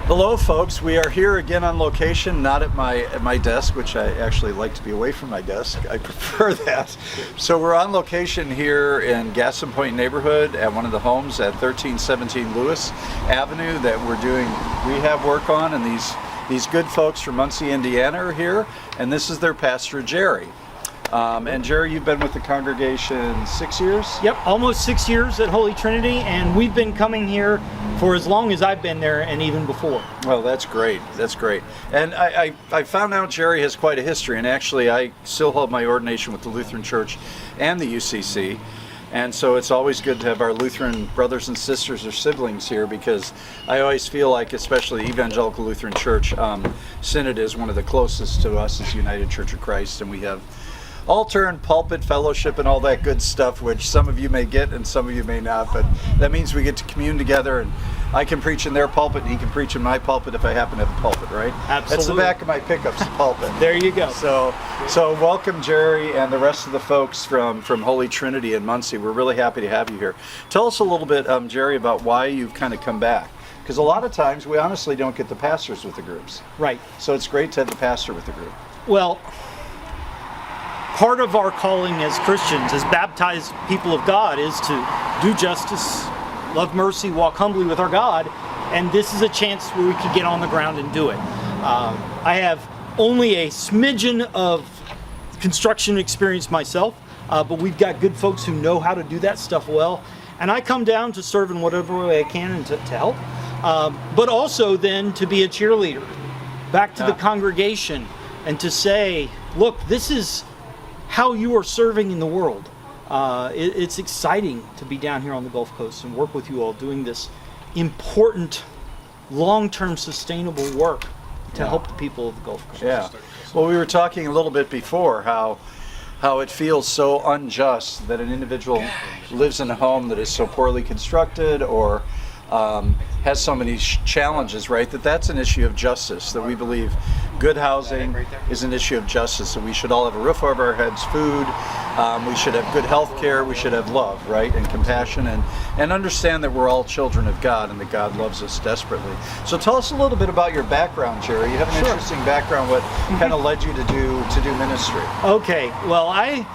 Hello folks, we are here again on location, not at my desk, which I actually like to be away from my desk. I prefer that. So we're on location here in Gaston Point neighborhood at one of the homes at 1317 Lewis Avenue that we're doing rehab work on, and these good folks from Muncie, Indiana are here, and this is their pastor, Jerry. And Jerry, you've been with the congregation 6 years? Yep, almost 6 years at Holy Trinity, and we've been coming here for as long as I've been there and even before. Well, that's great. That's great. And I found out Jerry has quite a history, and actually I still hold my ordination with the Lutheran Church and the UCC. And so it's always good to have our Lutheran brothers and sisters or siblings here, because I always feel like, especially the Evangelical Lutheran Church, Synod is one of the closest to us as United Church of Christ, and we have altar and pulpit fellowship and all that good stuff, which some of you may get and some of you may not, but that means we get to commune together, and I can preach in their pulpit and he can preach in my pulpit if I happen to have a pulpit, right? Absolutely. That's the back of my pickups, the pulpit. There you go. So welcome Jerry and the rest of the folks from Holy Trinity in Muncie. We're really happy to have you here. Tell us a little bit, Jerry, about why you've kind of come back. Because a lot of times we honestly don't get the pastors with the groups. Right. So it's great to have the pastor with the group. Well, part of our calling as Christians, as baptized people of God, is to do justice, love mercy, walk humbly with our God, and this is a chance where we can get on the ground and do it. I have only a smidgen of construction experience myself, but we've got good folks who know how to do that stuff well, and I come down to serve in whatever way I can and to help, but also then to be a cheerleader back to the congregation and to say, look, this is how you are serving in the world. It's exciting to be down here on the Gulf Coast and work with you all doing this important, long-term sustainable work to help the people of the Gulf Coast. Yeah. Well, we were talking a little bit before how it feels so unjust that an individual lives in a home that is so poorly constructed or has so many challenges, right? That's an issue of justice, that we believe good housing is an issue of justice, and we should all have a roof over our heads, food, we should have good health care, we should have love, right, and compassion, and understand that we're all children of God and that God loves us desperately. So tell us a little bit about your background, Jerry. You have an interesting background. What kind of led you to do ministry? Okay, well, I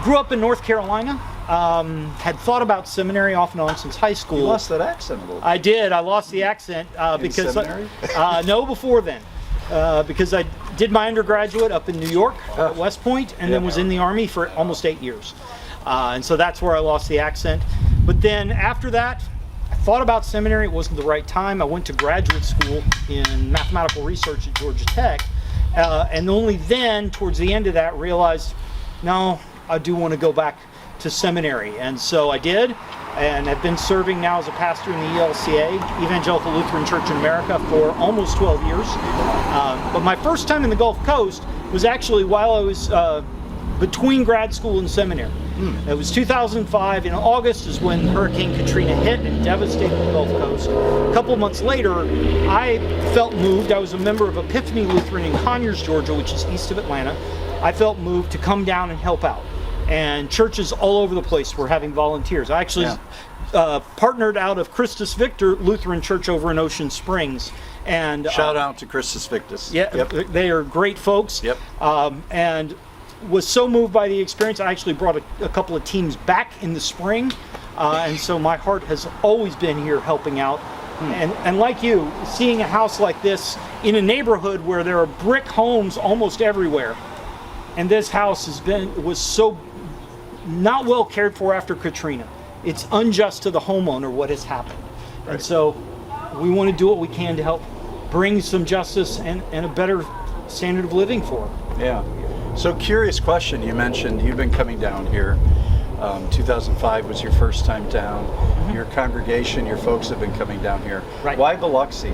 grew up in North Carolina. Had thought about seminary off and on since high school. You lost that accent a little bit. I did. I lost the accent because seminary? No, before then, because I did my undergraduate up in New York at West Point, and then was in the Army for almost 8 years, and so that's where I lost the accent. But then after that, I thought about seminary. It wasn't the right time. I went to graduate school in mathematical research at Georgia Tech, and only then, towards the end of that, realized, no, I do want to go back to seminary, and so I did, and have been serving now as a pastor in the ELCA, Evangelical Lutheran Church in America, for almost 12 years. But my first time in the Gulf Coast was actually while I was between grad school and seminary. It was 2005. In August is when Hurricane Katrina hit and devastated the Gulf Coast. A couple of months later, I felt moved. I was a member of Epiphany Lutheran in Conyers, Georgia, which is east of Atlanta. I felt moved to come down and help out. And churches all over the place were having volunteers. I actually partnered out of Christus Victor Lutheran Church over in Ocean Springs. And shout out to Christus Victus. Yeah, they are great folks. Yep. And was so moved by the experience, I actually brought a couple of teams back in the spring. And so my heart has always been here helping out. And like you, seeing a house like this in a neighborhood where there are brick homes almost everywhere. And this house was so not well cared for after Katrina. It's unjust to the homeowner what has happened. Right. And so we want to do what we can to help bring some justice and a better standard of living for them. Yeah. So curious question, you mentioned you've been coming down here. 2005 was your first time down. Your congregation, your folks have been coming down here. Right. Why Biloxi?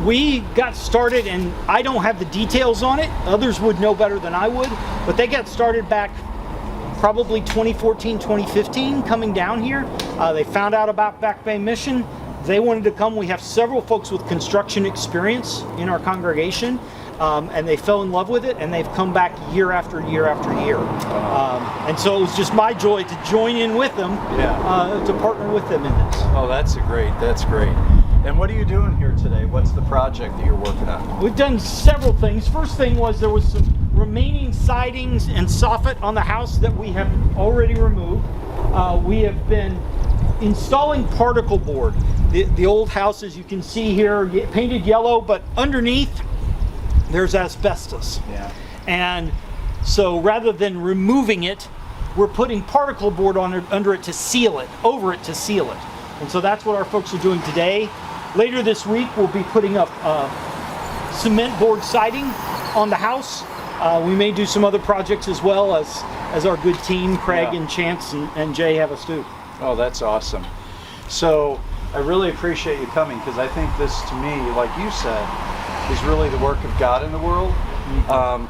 We got started, and I don't have the details on it. Others would know better than I would, but they got started back probably 2014, 2015, coming down here. They found out about Back Bay Mission. They wanted to come. We have several folks with construction experience in our congregation, and they fell in love with it, and they've come back year after year after year. And so it was just my joy to join in with them, to partner with them in this. Oh, that's great. And what are you doing here today? What's the project that you're working on? We've done several things. First thing was there was some remaining sidings and soffit on the house that we have already removed. We have been installing particle board. The old house, as you can see here, painted yellow, but underneath there's asbestos. Yeah. And so rather than removing it, we're putting particle board under it to seal it, over it to seal it. And so that's what our folks are doing today. Later this week, we'll be putting up cement board siding on the house. We may do some other projects as well as our good team, Craig and Chance and Jay, have us do. Oh, that's awesome. So I really appreciate you coming, because I think this, to me, like you said, is really the work of God in the world.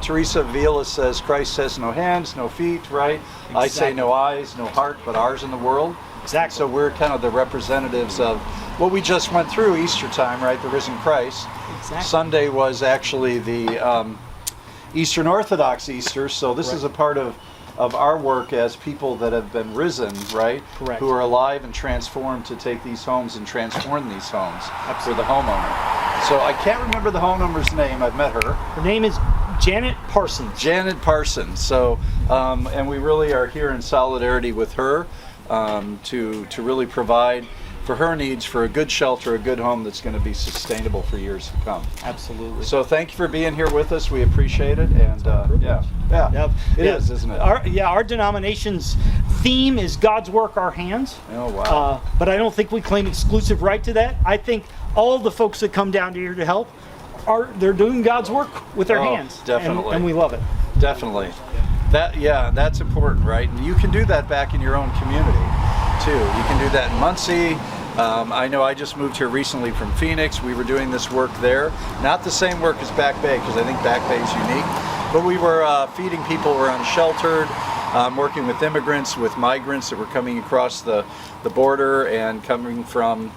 Teresa Avila says, Christ has no hands, no feet, right? Exactly. I say no eyes, no heart, but ours in the world. Exactly. So we're kind of the representatives of what we just went through Easter time, right? The risen Christ. Exactly. Sunday was actually the Eastern Orthodox Easter, so this is a part of our work as people that have been risen, right? Correct. Who are alive and transformed to take these homes and transform these homes for the homeowner. So I can't remember the homeowner's name. I've met her. Her name is Janet Parsons. Janet Parsons. So, and we really are here in solidarity with her to really provide for her needs for a good shelter, a good home that's going to be sustainable for years to come. Absolutely. So thank you for being here with us. We appreciate it. And it is, isn't it? Our denomination's theme is God's work, our hands. Oh, wow. But I don't think we claim exclusive right to that. I think all the folks that come down here to help they're doing God's work with their hands. Definitely. And we love it. Definitely. That's important, right? And you can do that back in your own community too. You can do that in Muncie. I know I just moved here recently from Phoenix. We were doing this work there. Not the same work as Back Bay, because I think Back Bay is unique. But we were feeding people who were unsheltered, working with immigrants, with migrants that were coming across the border and coming from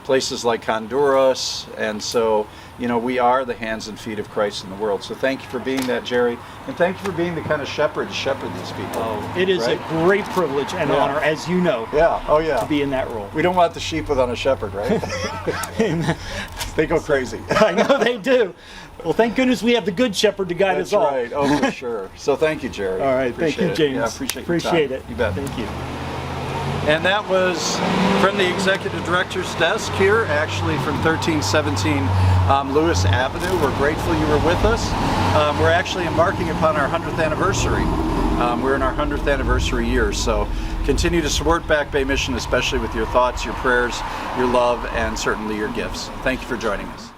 places like Honduras. And so, we are the hands and feet of Christ in the world. So thank you for being that, Jerry. And thank you for being the kind of shepherd to shepherd these people. Oh, it is a great privilege and honor, as you know, to be in that role. We don't want the sheep without a shepherd, right? They go crazy. I know they do. Well, thank goodness we have the good shepherd to guide us all. That's right. Oh, for sure. So thank you, Jerry. All right. Thank you, James. Yeah, appreciate it. You bet. Thank you. And that was from the executive director's desk here, actually from 1317 Lewis Avenue. We're grateful you were with us. We're actually embarking upon our 100th anniversary. We're in our 100th anniversary year, so continue to support Back Bay Mission, especially with your thoughts, your prayers, your love, and certainly your gifts. Thank you for joining us.